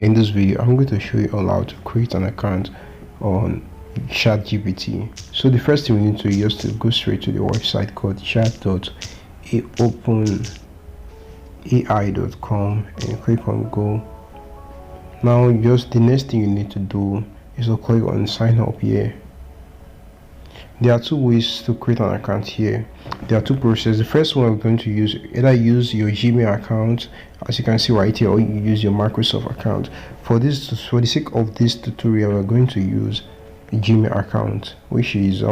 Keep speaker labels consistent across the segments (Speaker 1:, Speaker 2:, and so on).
Speaker 1: In this video, I'm going to show you all how to create an account on Chat GPT. So the first thing we need to do is to go straight to the website called chat.openai.com and click on go. Now just the next thing you need to do is to click on sign up here. There are two ways to create an account here. There are two processes. The first one we're going to use, either use your Gmail account, as you can see right here, or you use your Microsoft account. For the sake of this tutorial, we're going to use a Gmail account, which is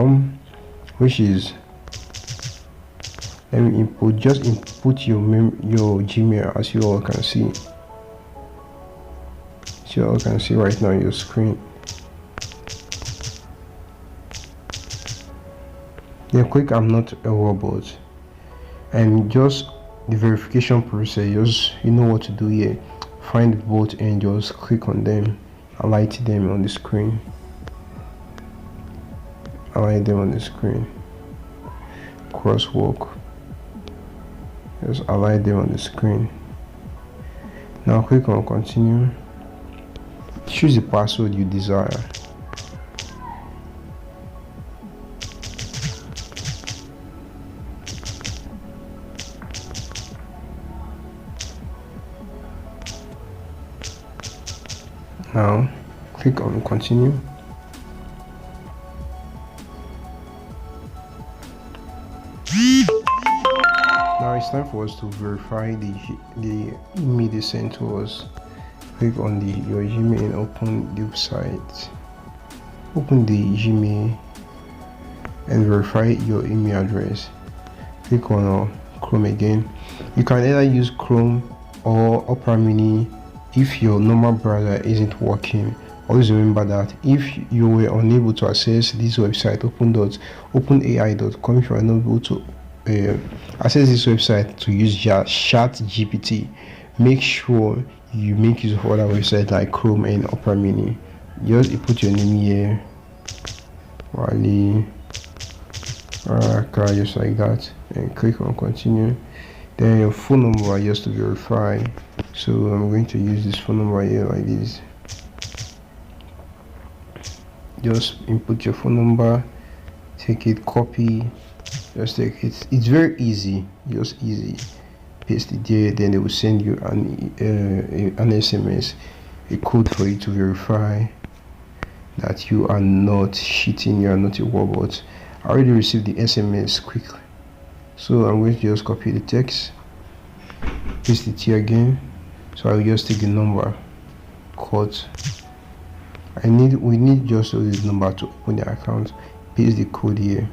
Speaker 1: let me input, just input your Gmail, as you all can see. So you all can see right now on your screen. Then click I'm not a robot, and just the verification process, just you know what to do here. Find both and just click on them, highlight them on the screen, crosswalk, just highlight them on the screen. Now click on continue, choose the password you desire. Now click on continue. Now it's time for us to verify the email they sent to us. Click on your Gmail and open the website. Open the Gmail and verify your email address. Click on Chrome again. You can either use Chrome or Opera Mini if your normal browser isn't working. Always remember that if you were unable to access this website, openai.com, if you are not able to access this website to use Chat GPT, make sure you make use of other websites like Chrome and Opera Mini. Just put your name here, Wally, just like that, and click on continue. Then your phone number just to verify. So I'm going to use this phone number here like this. Just input your phone number, take it, copy, just take it. It's very easy, just easy. Paste it there, then they will send you an SMS, a code for you to verify that you are not cheating, you are not a robot. I already received the SMS quickly, so I'm going to just copy the text, paste it here again. So I will just take the number, cut. We need just the number to open the account. Paste the code here.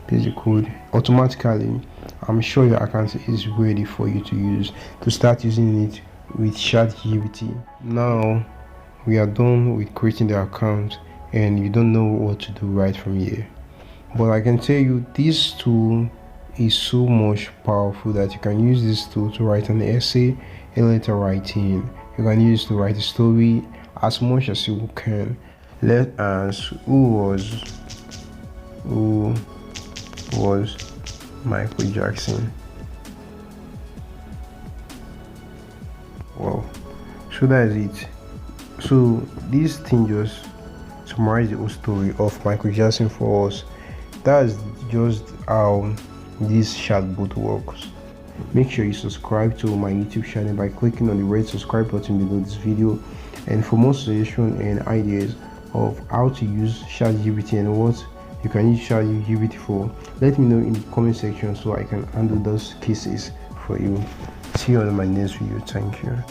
Speaker 1: Paste the code. Automatically, I'm sure your account is ready for you to use, to start using it with ChatGPT. Now we are done with creating the account, and you don't know what to do right from here. But I can tell you, this tool is so much powerful that you can use this tool to write an essay, a letter writing. You can use it to write a story, as much as you can. Let us who was Michael Jackson. Wow, so that is it. So this thing just summarizes the whole story of Michael Jackson for us. That's just how this chatbot works. Make sure you subscribe to my YouTube channel by clicking on the red subscribe button below this video, and for more suggestions and ideas of how to use ChatGPT and what you can use ChatGPT for, let me know in the comment section so I can handle those cases for you. See you on my next video. Thank you.